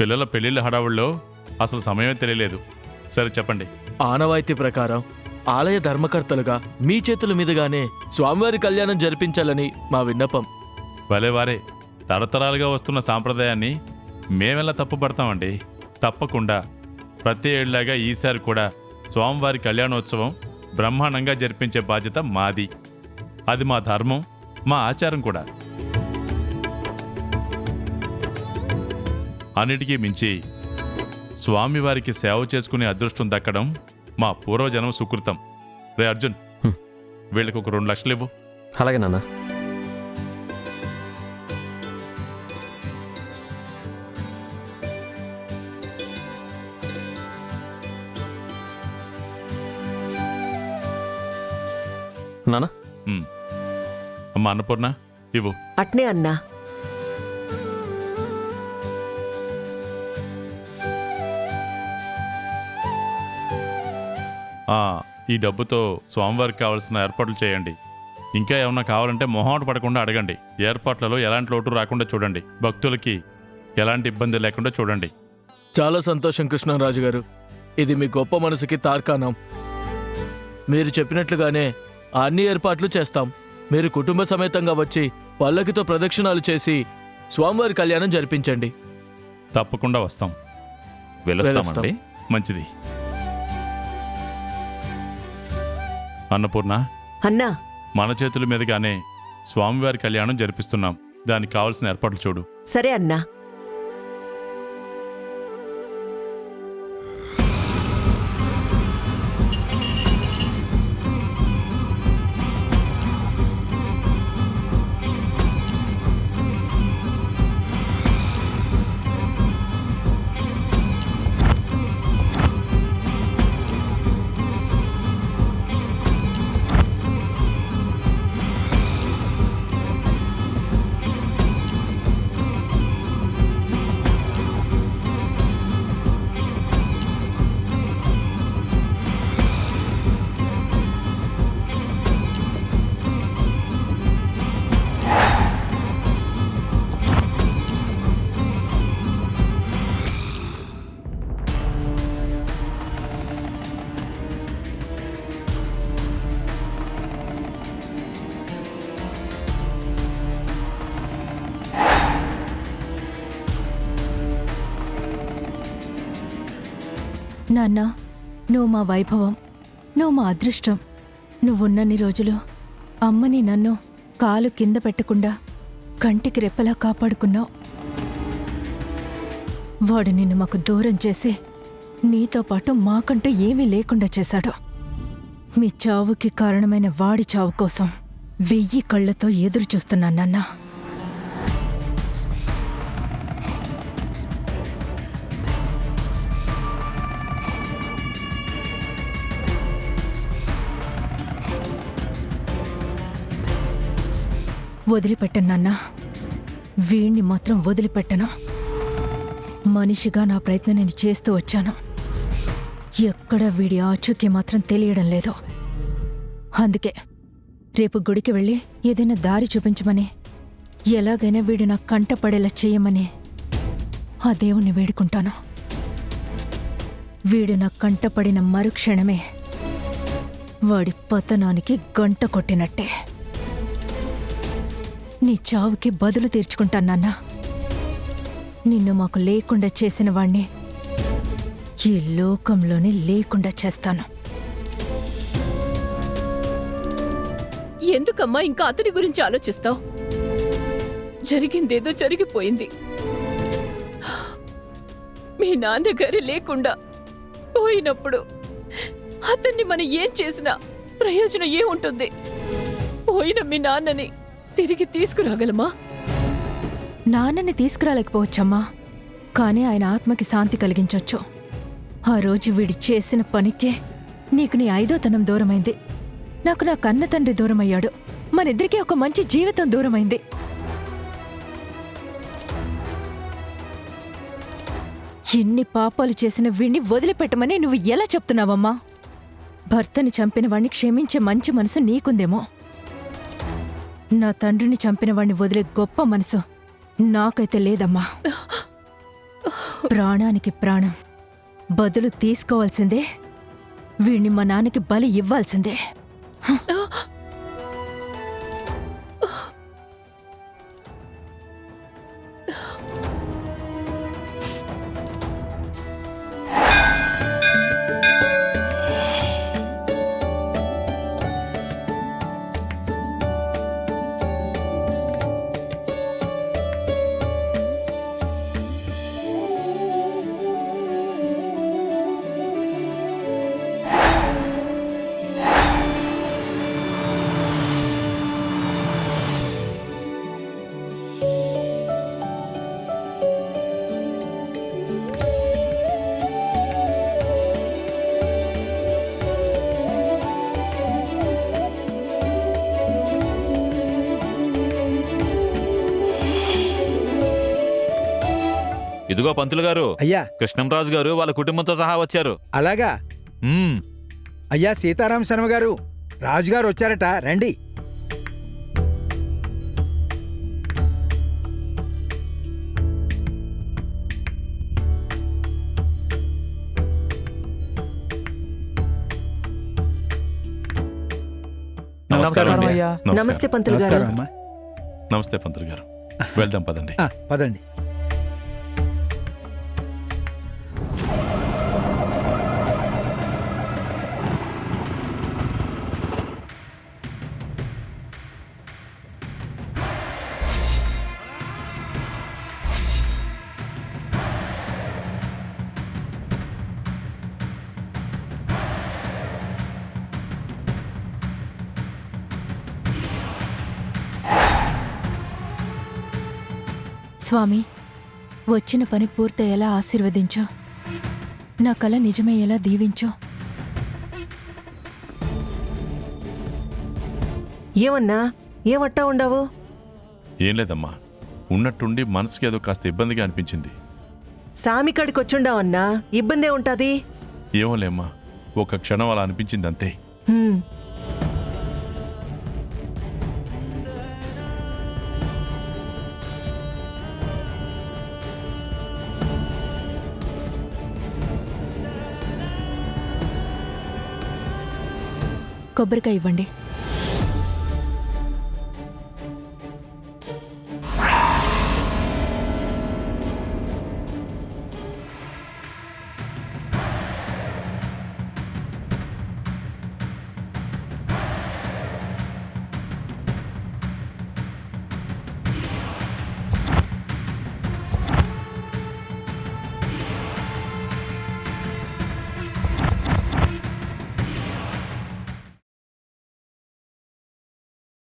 పిల్లల పెళ్లిళ్ళ హడావుల్లో అసలు సమయమే తెలియలేదు. సరే చెప్పండి. ఆనవాయితీ ప్రకారం ఆలయ ధర్మకర్తలుగా మీ చేతుల మీదుగానే స్వామివారి కళ్యాణం జరిపించాలని మా విన్నపం. భలేవారే, తరతరాలుగా వస్తున్న సాంప్రదాయాన్ని మేమెలా తప్పుపడతామండి. తప్పకుండా ప్రతి ఏళ్ళలాగా ఈసారి కూడా స్వామివారి కళ్యాణోత్సవం బ్రహ్మాండంగా జరిపించే బాధ్యత మాది. అది మా ధర్మం, మా ఆచారం కూడా. అన్నిటికీ మించి స్వామివారికి సేవ చేసుకునే అదృష్టం దక్కడం మా పూర్వజన్మ సుకృతం. రే అర్జున్, వీళ్ళకి ఒక 2 లక్షలు ఇవ్వు. అలాగే నాన్న. నాన్న, అమ్మ అన్నపూర్ణ ఇవ్వు. అట్నే అన్నా. ఈ డబ్బుతో స్వామివారికి కావాల్సిన ఏర్పాట్లు చేయండి. ఇంకా ఏమన్నా కావాలంటే మొహమాట పడకుండా అడగండి. ఏర్పాట్లలో ఎలాంటి లోటు రాకుండా చూడండి. భక్తులకి ఎలాంటి ఇబ్బంది లేకుండా చూడండి. చాలా సంతోషం కృష్ణరాజు గారు, ఇది మీ గొప్ప మనసుకి తార్కాణం. మీరు చెప్పినట్లుగానే అన్ని ఏర్పాట్లు చేస్తాం. మీరు కుటుంబ సమేతంగా వచ్చి పల్లకితో ప్రదక్షిణాలు చేసి స్వామివారి కళ్యాణం జరిపించండి. తప్పకుండా వస్తాం. వెళ్ళొస్తామండి. మంచిది. అన్నపూర్ణ, అన్నా, మన చేతుల మీదుగానే స్వామివారి కళ్యాణం జరిపిస్తున్నాం. దానికి కావాల్సిన ఏర్పాట్లు చూడు. సరే అన్నా. నాన్న, నువ్వు మా వైభవం, నువ్వు మా అదృష్టం. నువ్వున్నన్ని రోజులు అమ్మని నన్ను కాలు కింద పెట్టకుండా కంటికి రెప్పలా కాపాడుకున్నావు. వాడు నిన్ను మాకు దూరం చేసి నీతో పాటు మాకంటూ ఏమీ లేకుండా చేశాడు. మీ చావుకి కారణమైన వాడి చావు కోసం 1000 కళ్ళతో ఎదురు చూస్తున్నాను నాన్న. వదిలిపెట్టను నాన్నా, వీణ్ణి మాత్రం వదిలిపెట్టను. మనిషిగా నా ప్రయత్నం నేను చేస్తూ వచ్చాను. ఎక్కడ వీడి ఆచూకీ మాత్రం తెలియడం లేదు. అందుకే రేపు గుడికి వెళ్ళి ఏదైనా దారి చూపించమని, ఎలాగైనా వీడు నా కంట పడేలా చేయమని ఆ దేవుణ్ణి వేడుకుంటాను. వీడు నా కంట పడిన మరుక్షణమే వాడి పతనానికి గంట కొట్టినట్టే. నీ చావుకి బదులు తీర్చుకుంటాను నాన్నా. నిన్ను మాకు లేకుండా చేసిన వాణ్ణి ఈ లోకంలోనే లేకుండా చేస్తాను. ఎందుకమ్మా ఇంకా అతని గురించి ఆలోచిస్తావు? జరిగిందేదో జరిగిపోయింది. మీ నాన్నగారు లేకుండా పోయినప్పుడు అతన్ని మనం ఏం చేసినా ప్రయోజనం ఏముంటుంది? పోయిన మీ నాన్నని తిరిగి తీసుకురాగలమా? నాన్నని తీసుకురాలేకపోవచ్చమ్మా, కానీ ఆయన ఆత్మకి శాంతి కలిగించొచ్చు. ఆ రోజు వీడి చేసిన పనికే నీకు నీ 5వ దూరమైంది. నాకు నా కన్న తండ్రి దూరమయ్యాడు. మనిద్దరికీ ఒక మంచి జీవితం దూరమైంది. ఎన్ని పాపాలు చేసిన వీణ్ణి వదిలిపెట్టమని నువ్వు ఎలా చెప్తున్నావమ్మా? భర్తని చంపిన వాణ్ణి క్షమించే మంచి మనసు నీకుందేమో. నా తండ్రిని చంపిన వాణ్ణి వదిలే గొప్ప మనసు నాకైతే లేదమ్మా. ప్రాణానికి ప్రాణం బదులు తీసుకోవాల్సిందే. వీణ్ణి మా నాన్నకి బలి ఇవ్వాల్సిందే. ఇదిగో పంతులు గారు, అయ్యా కృష్ణంరాజు గారు వాళ్ళ కుటుంబంతో సహా వచ్చారు. అలాగా. మ్మ్. అయ్యా సీతారామ శర్మ గారు, రాజుగారు వచ్చారట, రండి. నమస్కారం అండి. అయ్యా. నమస్కారం. నమస్తే పంతులు గారు. నమస్కారం అమ్మా. నమస్తే పంతులు గారు. వెళ్దాం పదండి. పదండి. స్వామి, వచ్చిన పని పూర్తయ్యేలా ఆశీర్వదించు. నా కల నిజమయ్యేలా దీవించు. ఏమన్నా ఏమట్టా ఉండవు? ఏం లేదమ్మా, ఉన్నట్టుండి మనసుకి ఏదో కాస్త ఇబ్బందిగా అనిపించింది. సామికాడికి వచ్చుండావన్నా, ఇబ్బందే ఉంటాది. ఏమోలేమ్మా, ఒక క్షణం అలా అనిపించింది అంతే. హ్మ్. కొబ్బరికాయ ఇవ్వండి.